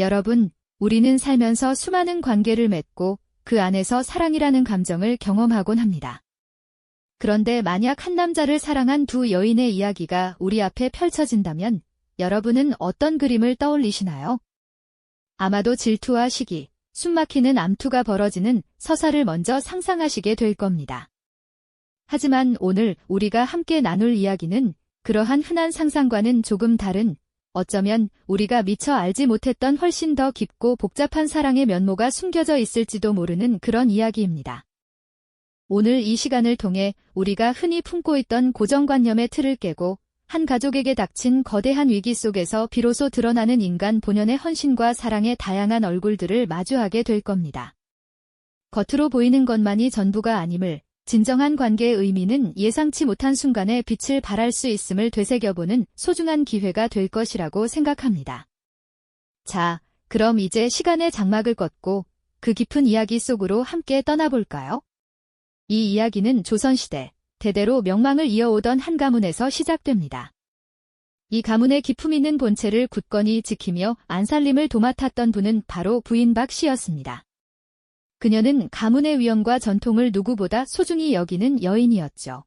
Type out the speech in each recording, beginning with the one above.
여러분, 우리는 살면서 수많은 관계를 맺고 그 안에서 사랑이라는 감정을 경험하곤 합니다. 그런데 만약 한 남자를 사랑한 두 여인의 이야기가 우리 앞에 펼쳐진다면 여러분은 어떤 그림을 떠올리시나요? 아마도 질투와 시기, 숨막히는 암투가 벌어지는 서사를 먼저 상상하시게 될 겁니다. 하지만 오늘 우리가 함께 나눌 이야기는 그러한 흔한 상상과는 조금 다른, 어쩌면 우리가 미처 알지 못했던 훨씬 더 깊고 복잡한 사랑의 면모가 숨겨져 있을지도 모르는 그런 이야기입니다. 오늘 이 시간을 통해 우리가 흔히 품고 있던 고정관념의 틀을 깨고 한 가족에게 닥친 거대한 위기 속에서 비로소 드러나는 인간 본연의 헌신과 사랑의 다양한 얼굴들을 마주하게 될 겁니다. 겉으로 보이는 것만이 전부가 아님을, 진정한 관계의 의미는 예상치 못한 순간에 빛을 발할 수 있음을 되새겨보는 소중한 기회가 될 것이라고 생각합니다. 자, 그럼 이제 시간의 장막을 걷고 그 깊은 이야기 속으로 함께 떠나볼까요? 이 이야기는 조선시대, 대대로 명망을 이어오던 한 가문에서 시작됩니다. 이 가문의 기품 있는 본체를 굳건히 지키며 안살림을 도맡았던 분은 바로 부인 박 씨였습니다. 그녀는 가문의 위엄과 전통을 누구보다 소중히 여기는 여인이었죠.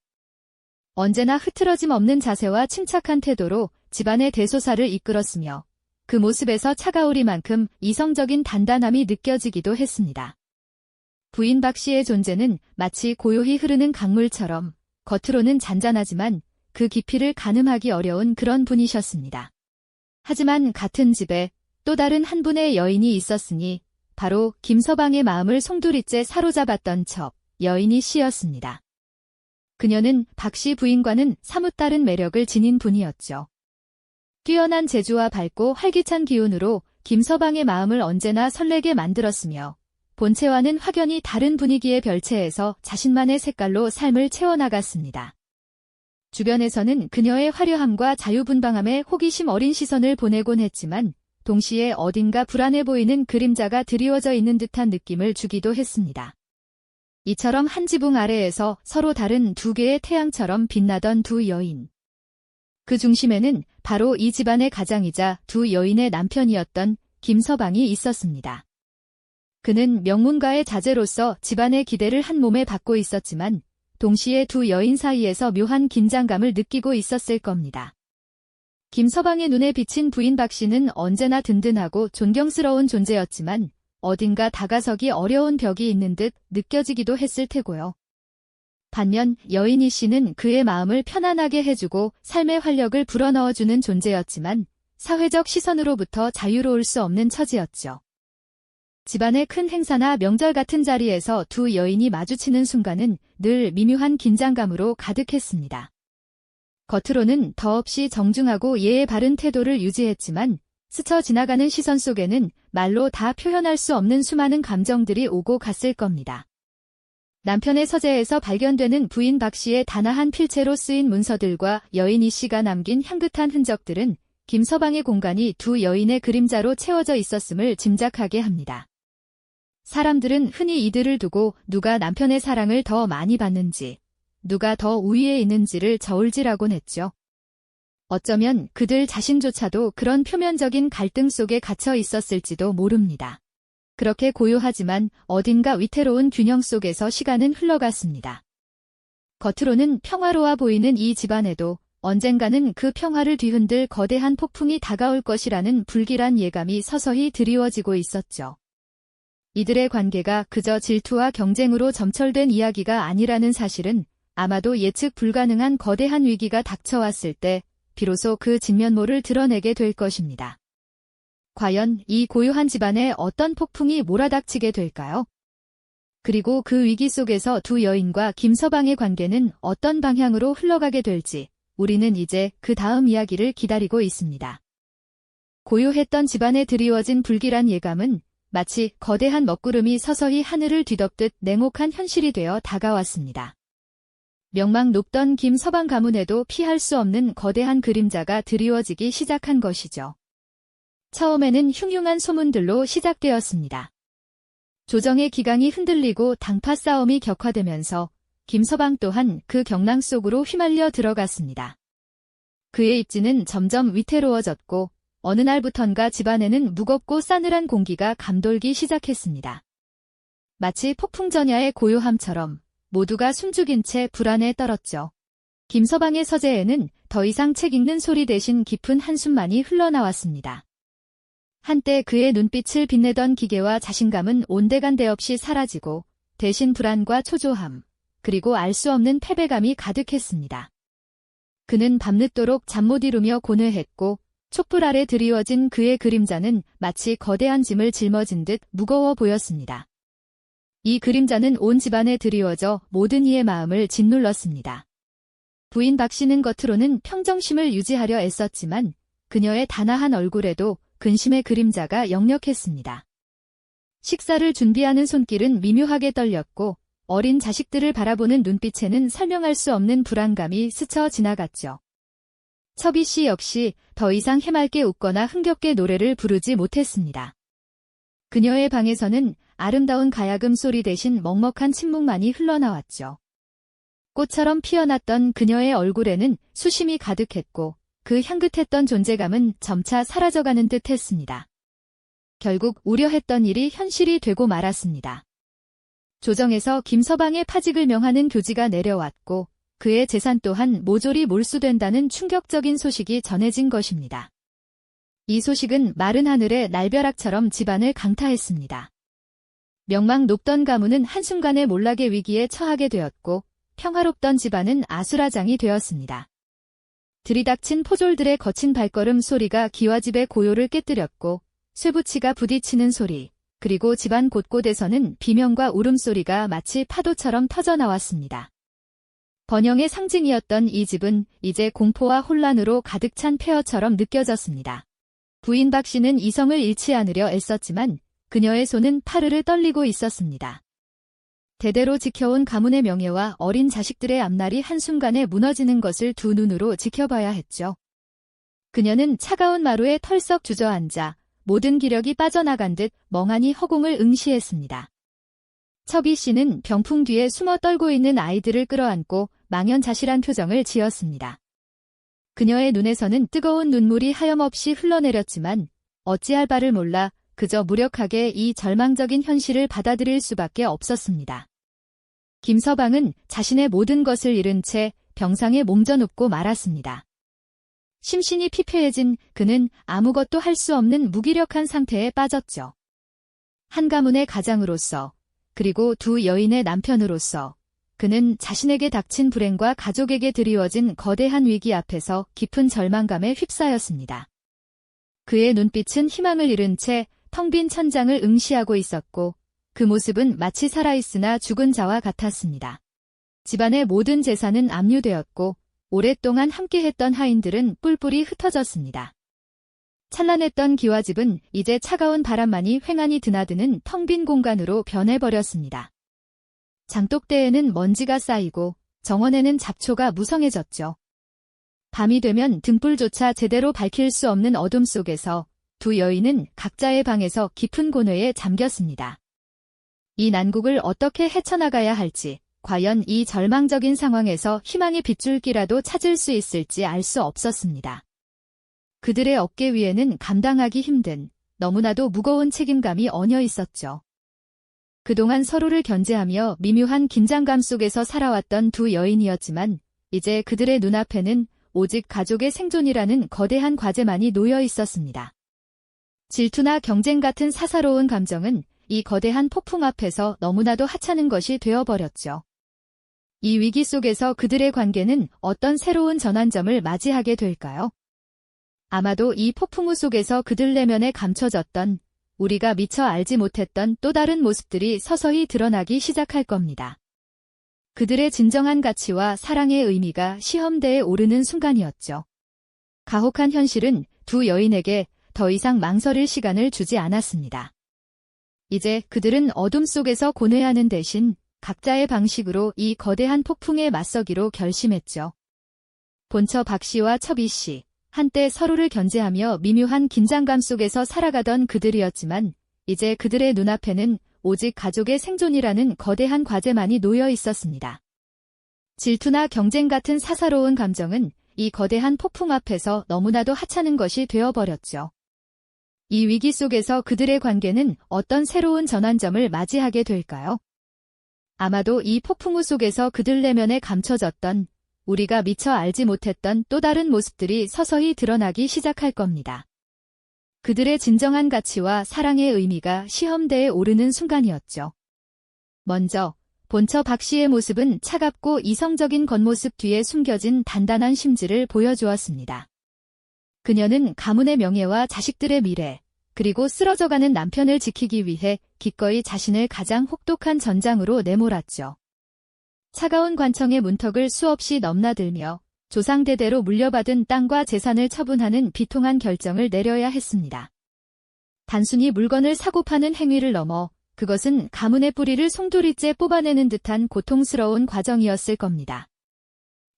언제나 흐트러짐 없는 자세와 침착한 태도로 집안의 대소사를 이끌었으며 그 모습에서 차가우리만큼 이성적인 단단함이 느껴지기도 했습니다. 부인 박 씨의 존재는 마치 고요히 흐르는 강물처럼 겉으로는 잔잔하지만 그 깊이를 가늠하기 어려운 그런 분이셨습니다. 하지만 같은 집에 또 다른 한 분의 여인이 있었으니 바로 김서방의 마음을 송두리째 사로잡았던 척 여인이 씨였습니다. 그녀는 박 씨 부인과는 사뭇 다른 매력을 지닌 분이었죠. 뛰어난 재주와 밝고 활기찬 기운으로 김서방의 마음을 언제나 설레게 만들었으며 본체와는 확연히 다른 분위기의 별채에서 자신만의 색깔로 삶을 채워나갔습니다. 주변에서는 그녀의 화려함과 자유분방함에 호기심 어린 시선을 보내곤 했지만 동시에 어딘가 불안해 보이는 그림자가 드리워져 있는 듯한 느낌을 주기도 했습니다. 이처럼 한 지붕 아래에서 서로 다른 두 개의 태양처럼 빛나던 두 여인. 그 중심에는 바로 이 집안의 가장이자 두 여인의 남편이었던 김서방이 있었습니다. 그는 명문가의 자제로서 집안의 기대를 한 몸에 받고 있었지만 동시에 두 여인 사이에서 묘한 긴장감을 느끼고 있었을 겁니다. 김서방의 눈에 비친 부인 박 씨는 언제나 든든하고 존경스러운 존재였지만 어딘가 다가서기 어려운 벽이 있는 듯 느껴지기도 했을 테고요. 반면 여인이 씨는 그의 마음을 편안하게 해주고 삶의 활력을 불어넣어주는 존재였지만 사회적 시선으로부터 자유로울 수 없는 처지였죠. 집안의 큰 행사나 명절 같은 자리에서 두 여인이 마주치는 순간은 늘 미묘한 긴장감으로 가득했습니다. 겉으로는 더없이 정중하고 예의 바른 태도를 유지했지만 스쳐 지나가는 시선 속에는 말로 다 표현할 수 없는 수많은 감정들이 오고 갔을 겁니다. 남편의 서재에서 발견되는 부인 박 씨의 단아한 필체로 쓰인 문서들과 여인 이 씨가 남긴 향긋한 흔적들은 김서방의 공간이 두 여인의 그림자로 채워져 있었음을 짐작하게 합니다. 사람들은 흔히 이들을 두고 누가 남편의 사랑을 더 많이 받는지, 누가 더 우위에 있는지를 저울질하곤 했죠. 어쩌면 그들 자신조차도 그런 표면적인 갈등 속에 갇혀 있었을지도 모릅니다. 그렇게 고요하지만 어딘가 위태로운 균형 속에서 시간은 흘러갔습니다. 겉으로는 평화로워 보이는 이 집안에도 언젠가는 그 평화를 뒤흔들 거대한 폭풍이 다가올 것이라는 불길한 예감이 서서히 드리워지고 있었죠. 이들의 관계가 그저 질투와 경쟁으로 점철된 이야기가 아니라는 사실은 아마도 예측 불가능한 거대한 위기가 닥쳐왔을 때 비로소 그 진면모를 드러내게 될 것입니다. 과연 이 고요한 집안에 어떤 폭풍이 몰아닥치게 될까요? 그리고 그 위기 속에서 두 여인과 김서방의 관계는 어떤 방향으로 흘러가게 될지 우리는 이제 그 다음 이야기를 기다리고 있습니다. 고요했던 집안에 드리워진 불길한 예감은 마치 거대한 먹구름이 서서히 하늘을 뒤덮듯 냉혹한 현실이 되어 다가왔습니다. 명망 높던 김서방 가문에도 피할 수 없는 거대한 그림자가 드리워지기 시작한 것이죠. 처음에는 흉흉한 소문들로 시작되었습니다. 조정의 기강이 흔들리고 당파 싸움이 격화되면서 김서방 또한 그 경랑 속으로 휘말려 들어갔습니다. 그의 입지는 점점 위태로워졌고 어느 날부턴가 집안에는 무겁고 싸늘한 공기가 감돌기 시작했습니다. 마치 폭풍 전야의 고요함처럼 모두가 숨죽인 채 불안에 떨었죠. 김서방의 서재에는 더 이상 책 읽는 소리 대신 깊은 한숨만이 흘러나왔습니다. 한때 그의 눈빛을 빛내던 기계와 자신감은 온데간데 없이 사라지고 대신 불안과 초조함, 그리고 알 수 없는 패배감이 가득했습니다. 그는 밤늦도록 잠 못 이루며 고뇌했고 촛불 아래 드리워진 그의 그림자는 마치 거대한 짐을 짊어진 듯 무거워 보였습니다. 이 그림자는 온 집안에 드리워져 모든 이의 마음을 짓눌렀습니다. 부인 박 씨는 겉으로는 평정심을 유지하려 애썼지만 그녀의 단아한 얼굴에도 근심의 그림자가 역력했습니다. 식사를 준비하는 손길은 미묘하게 떨렸고 어린 자식들을 바라보는 눈빛에는 설명할 수 없는 불안감이 스쳐 지나갔죠. 첩이 씨 역시 더 이상 해맑게 웃거나 흥겹게 노래를 부르지 못했습니다. 그녀의 방에서는 아름다운 가야금 소리 대신 먹먹한 침묵만이 흘러나왔죠. 꽃처럼 피어났던 그녀의 얼굴에는 수심이 가득했고 그 향긋했던 존재감은 점차 사라져가는 듯 했습니다. 결국 우려했던 일이 현실이 되고 말았습니다. 조정에서 김서방의 파직을 명하는 교지가 내려왔고 그의 재산 또한 모조리 몰수된다는 충격적인 소식이 전해진 것입니다. 이 소식은 마른 하늘의 날벼락처럼 집안을 강타했습니다. 명망 높던 가문은 한순간에 몰락의 위기에 처하게 되었고 평화롭던 집안은 아수라장이 되었습니다. 들이닥친 포졸들의 거친 발걸음 소리가 기와집의 고요를 깨뜨렸고 쇠붙이가 부딪히는 소리, 그리고 집안 곳곳에서는 비명과 울음소리가 마치 파도처럼 터져나왔습니다. 번영의 상징이었던 이 집은 이제 공포와 혼란으로 가득 찬 폐허처럼 느껴졌습니다. 부인 박 씨는 이성을 잃지 않으려 애썼지만 그녀의 손은 파르르 떨리고 있었습니다. 대대로 지켜온 가문의 명예와 어린 자식들의 앞날이 한순간에 무너지는 것을 두 눈으로 지켜봐야 했죠. 그녀는 차가운 마루에 털썩 주저앉아 모든 기력이 빠져나간 듯 멍하니 허공을 응시했습니다. 첩이 씨는 병풍 뒤에 숨어 떨고 있는 아이들을 끌어안고 망연자실한 표정을 지었습니다. 그녀의 눈에서는 뜨거운 눈물이 하염없이 흘러내렸지만 어찌할 바를 몰라 그저 무력하게 이 절망적인 현실을 받아들일 수밖에 없었습니다. 김서방은 자신의 모든 것을 잃은 채 병상에 몸져눕고 말았습니다. 심신이 피폐해진 그는 아무것도 할 수 없는 무기력한 상태에 빠졌죠. 한 가문의 가장으로서 그리고 두 여인의 남편으로서 그는 자신에게 닥친 불행과 가족에게 드리워진 거대한 위기 앞에서 깊은 절망감에 휩싸였습니다. 그의 눈빛은 희망을 잃은 채 텅 빈 천장을 응시하고 있었고 그 모습은 마치 살아있으나 죽은 자와 같았습니다. 집안의 모든 재산은 압류되었고 오랫동안 함께했던 하인들은 뿔뿔이 흩어졌습니다. 찬란했던 기와집은 이제 차가운 바람만이 횡하니 드나드는 텅 빈 공간으로 변해버렸습니다. 장독대에는 먼지가 쌓이고 정원에는 잡초가 무성해졌죠. 밤이 되면 등불조차 제대로 밝힐 수 없는 어둠 속에서 두 여인은 각자의 방에서 깊은 고뇌에 잠겼습니다. 이 난국을 어떻게 헤쳐나가야 할지, 과연 이 절망적인 상황에서 희망의 빗줄기라도 찾을 수 있을지 알 수 없었습니다. 그들의 어깨 위에는 감당하기 힘든, 너무나도 무거운 책임감이 얹어 있었죠. 그동안 서로를 견제하며 미묘한 긴장감 속에서 살아왔던 두 여인이었지만 이제 그들의 눈앞에는 오직 가족의 생존이라는 거대한 과제만이 놓여 있었습니다. 질투나 경쟁 같은 사사로운 감정은 이 거대한 폭풍 앞에서 너무나도 하찮은 것이 되어버렸죠. 이 위기 속에서 그들의 관계는 어떤 새로운 전환점을 맞이하게 될까요? 아마도 이 폭풍우 속에서 그들 내면에 감춰졌던 우리가 미처 알지 못했던 또 다른 모습들이 서서히 드러나기 시작할 겁니다. 그들의 진정한 가치와 사랑의 의미가 시험대에 오르는 순간이었죠. 가혹한 현실은 두 여인에게 더 이상 망설일 시간을 주지 않았습니다. 이제 그들은 어둠 속에서 고뇌하는 대신 각자의 방식으로 이 거대한 폭풍에 맞서기로 결심했죠. 본처 박 씨와 첩이 씨, 한때 서로를 견제하며 미묘한 긴장감 속에서 살아가던 그들이었지만 이제 그들의 눈앞에는 오직 가족의 생존이라는 거대한 과제만이 놓여 있었습니다. 질투나 경쟁 같은 사사로운 감정은 이 거대한 폭풍 앞에서 너무나도 하찮은 것이 되어버렸죠. 이 위기 속에서 그들의 관계는 어떤 새로운 전환점을 맞이하게 될까요? 아마도 이 폭풍우 속에서 그들 내면에 감춰졌던 우리가 미처 알지 못했던 또 다른 모습들이 서서히 드러나기 시작할 겁니다. 그들의 진정한 가치와 사랑의 의미가 시험대에 오르는 순간이었죠. 먼저 본처 박 씨의 모습은 차갑고 이성적인 겉모습 뒤에 숨겨진 단단한 심지를 보여주었습니다. 그녀는 가문의 명예와 자식들의 미래, 그리고 쓰러져가는 남편을 지키기 위해 기꺼이 자신을 가장 혹독한 전장으로 내몰았죠. 차가운 관청의 문턱을 수없이 넘나들며 조상대대로 물려받은 땅과 재산을 처분하는 비통한 결정을 내려야 했습니다. 단순히 물건을 사고 파는 행위를 넘어 그것은 가문의 뿌리를 송두리째 뽑아내는 듯한 고통스러운 과정이었을 겁니다.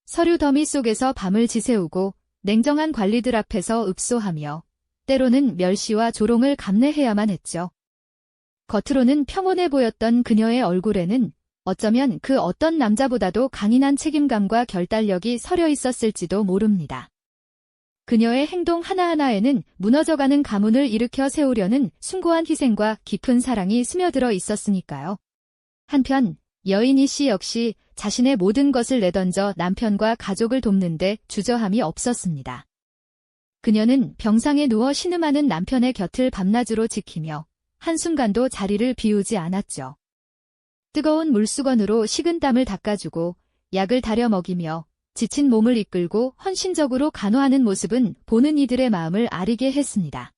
서류 더미 속에서 밤을 지새우고 냉정한 관리들 앞에서 읍소하며 때로는 멸시와 조롱을 감내해야만 했죠. 겉으로는 평온해 보였던 그녀의 얼굴에는 어쩌면 그 어떤 남자보다도 강인한 책임감과 결단력이 서려 있었을지도 모릅니다. 그녀의 행동 하나하나에는 무너져가는 가문을 일으켜 세우려는 숭고한 희생과 깊은 사랑이 스며들어 있었으니까요. 한편 여인 이 씨 역시 자신의 모든 것을 내던져 남편과 가족을 돕는데 주저함이 없었습니다. 그녀는 병상에 누워 신음하는 남편의 곁을 밤낮으로 지키며 한순간도 자리를 비우지 않았죠. 뜨거운 물수건으로 식은 땀을 닦아주고 약을 다려 먹이며 지친 몸을 이끌고 헌신적으로 간호하는 모습은 보는 이들의 마음을 아리게 했습니다.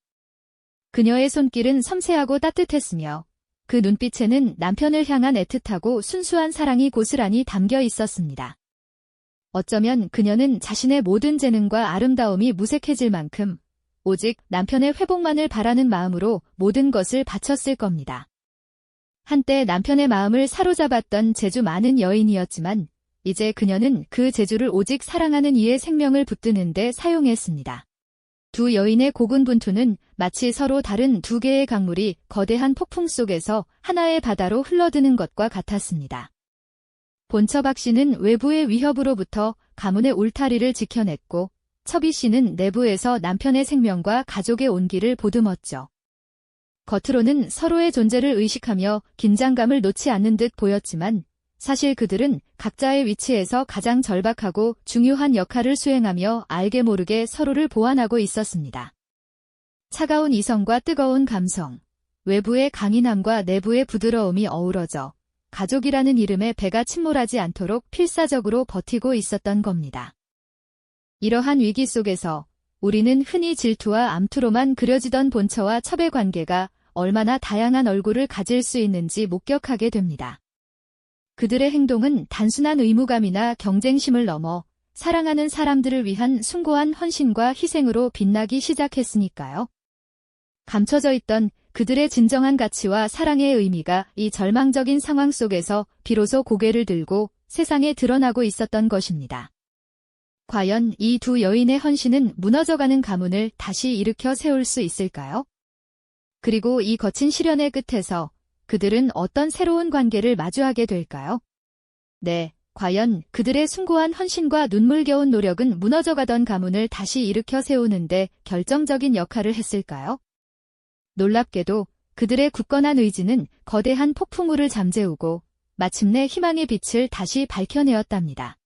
그녀의 손길은 섬세하고 따뜻했으며 그 눈빛에는 남편을 향한 애틋하고 순수한 사랑이 고스란히 담겨 있었습니다. 어쩌면 그녀는 자신의 모든 재능과 아름다움이 무색해질 만큼 오직 남편의 회복만을 바라는 마음으로 모든 것을 바쳤을 겁니다. 한때 남편의 마음을 사로잡았던 재주 많은 여인이었지만 이제 그녀는 그 재주를 오직 사랑하는 이의 생명을 붙드는 데 사용했습니다. 두 여인의 고군분투는 마치 서로 다른 두 개의 강물이 거대한 폭풍 속에서 하나의 바다로 흘러드는 것과 같았습니다. 본처 박 씨는 외부의 위협으로부터 가문의 울타리를 지켜냈고 첩이 씨는 내부에서 남편의 생명과 가족의 온기를 보듬었죠. 겉으로는 서로의 존재를 의식하며 긴장감을 놓지 않는 듯 보였지만 사실 그들은 각자의 위치에서 가장 절박하고 중요한 역할을 수행하며 알게 모르게 서로를 보완하고 있었습니다. 차가운 이성과 뜨거운 감성, 외부의 강인함과 내부의 부드러움이 어우러져 가족이라는 이름에 배가 침몰하지 않도록 필사적으로 버티고 있었던 겁니다. 이러한 위기 속에서 우리는 흔히 질투와 암투로만 그려지던 본처와 첩의 관계가 얼마나 다양한 얼굴을 가질 수 있는지 목격하게 됩니다. 그들의 행동은 단순한 의무감이나 경쟁심을 넘어 사랑하는 사람들을 위한 숭고한 헌신과 희생으로 빛나기 시작했으니까요. 감춰져 있던 그들의 진정한 가치와 사랑의 의미가 이 절망적인 상황 속에서 비로소 고개를 들고 세상에 드러나고 있었던 것입니다. 과연 이 두 여인의 헌신은 무너져가는 가문을 다시 일으켜 세울 수 있을까요? 그리고 이 거친 시련의 끝에서 그들은 어떤 새로운 관계를 마주하게 될까요? 네, 과연 그들의 숭고한 헌신과 눈물겨운 노력은 무너져가던 가문을 다시 일으켜 세우는데 결정적인 역할을 했을까요? 놀랍게도 그들의 굳건한 의지는 거대한 폭풍우를 잠재우고 마침내 희망의 빛을 다시 밝혀내었답니다.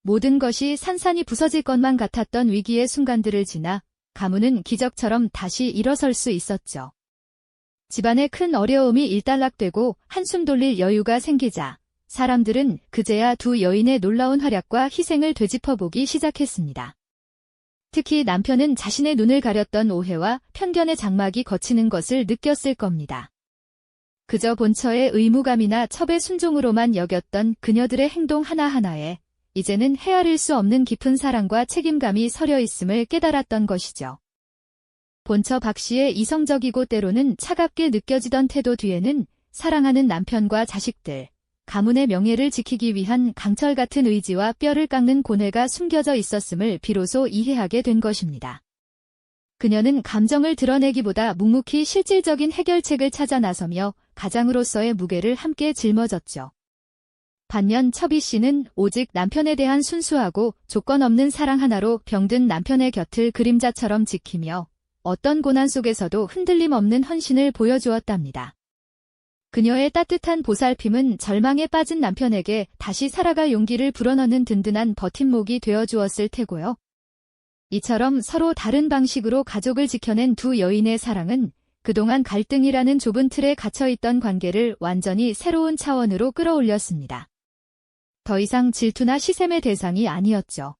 모든 것이 산산이 부서질 것만 같았던 위기의 순간들을 지나 가문은 기적처럼 다시 일어설 수 있었죠. 집안의 큰 어려움이 일단락되고 한숨 돌릴 여유가 생기자 사람들은 그제야 두 여인의 놀라운 활약과 희생을 되짚어보기 시작했습니다. 특히 남편은 자신의 눈을 가렸던 오해와 편견의 장막이 걷히는 것을 느꼈을 겁니다. 그저 본처의 의무감이나 첩의 순종으로만 여겼던 그녀들의 행동 하나하나에 이제는 헤아릴 수 없는 깊은 사랑과 책임감이 서려 있음을 깨달았던 것이죠. 본처 박 씨의 이성적이고 때로는 차갑게 느껴지던 태도 뒤에는 사랑하는 남편과 자식들, 가문의 명예를 지키기 위한 강철 같은 의지와 뼈를 깎는 고뇌가 숨겨져 있었음을 비로소 이해하게 된 것입니다. 그녀는 감정을 드러내기보다 묵묵히 실질적인 해결책을 찾아 나서며 가장으로서의 무게를 함께 짊어졌죠. 반면 첩이 씨는 오직 남편에 대한 순수하고 조건 없는 사랑 하나로 병든 남편의 곁을 그림자처럼 지키며 어떤 고난 속에서도 흔들림 없는 헌신을 보여주었답니다. 그녀의 따뜻한 보살핌은 절망에 빠진 남편에게 다시 살아갈 용기를 불어넣는 든든한 버팀목이 되어주었을 테고요. 이처럼 서로 다른 방식으로 가족을 지켜낸 두 여인의 사랑은 그동안 갈등이라는 좁은 틀에 갇혀있던 관계를 완전히 새로운 차원으로 끌어올렸습니다. 더 이상 질투나 시샘의 대상이 아니었죠.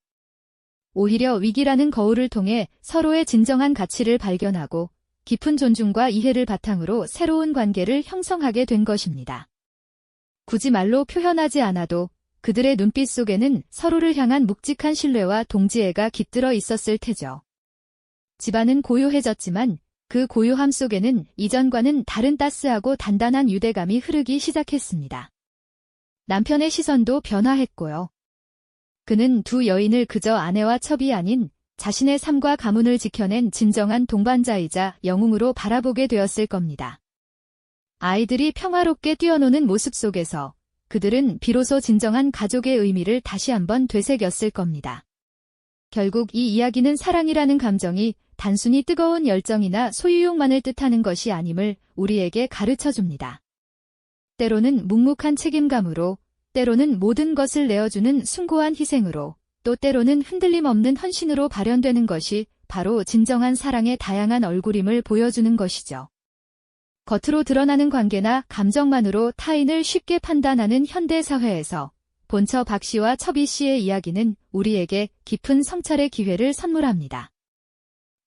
오히려 위기라는 거울을 통해 서로의 진정한 가치를 발견하고 깊은 존중과 이해를 바탕으로 새로운 관계를 형성하게 된 것입니다. 굳이 말로 표현하지 않아도 그들의 눈빛 속에는 서로를 향한 묵직한 신뢰와 동지애가 깃들어 있었을 테죠. 집안은 고요해졌지만 그 고요함 속에는 이전과는 다른 따스하고 단단한 유대감이 흐르기 시작했습니다. 남편의 시선도 변화했고요. 그는 두 여인을 그저 아내와 첩이 아닌 자신의 삶과 가문을 지켜낸 진정한 동반자이자 영웅으로 바라보게 되었을 겁니다. 아이들이 평화롭게 뛰어노는 모습 속에서 그들은 비로소 진정한 가족의 의미를 다시 한번 되새겼을 겁니다. 결국 이 이야기는 사랑이라는 감정이 단순히 뜨거운 열정이나 소유욕만을 뜻하는 것이 아님을 우리에게 가르쳐줍니다. 때로는 묵묵한 책임감으로, 때로는 모든 것을 내어주는 숭고한 희생으로, 또 때로는 흔들림 없는 헌신으로 발현되는 것이 바로 진정한 사랑의 다양한 얼굴임을 보여주는 것이죠. 겉으로 드러나는 관계나 감정만으로 타인을 쉽게 판단하는 현대사회에서 본처 박 씨와 첩이 씨의 이야기는 우리에게 깊은 성찰의 기회를 선물합니다.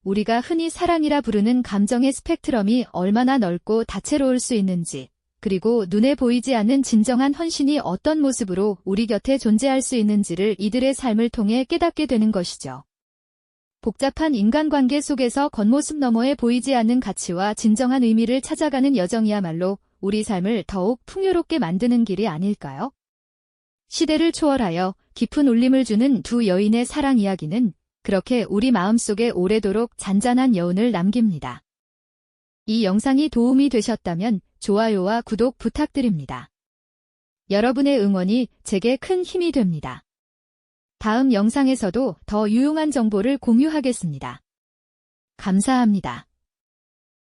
우리가 흔히 사랑이라 부르는 감정의 스펙트럼이 얼마나 넓고 다채로울 수 있는지, 그리고 눈에 보이지 않는 진정한 헌신이 어떤 모습으로 우리 곁에 존재할 수 있는지를 이들의 삶을 통해 깨닫게 되는 것이죠. 복잡한 인간관계 속에서 겉모습 너머에 보이지 않는 가치와 진정한 의미를 찾아가는 여정이야말로 우리 삶을 더욱 풍요롭게 만드는 길이 아닐까요? 시대를 초월하여 깊은 울림을 주는 두 여인의 사랑 이야기는 그렇게 우리 마음속에 오래도록 잔잔한 여운을 남깁니다. 이 영상이 도움이 되셨다면 좋아요와 구독 부탁드립니다. 여러분의 응원이 제게 큰 힘이 됩니다. 다음 영상에서도 더 유용한 정보를 공유하겠습니다. 감사합니다.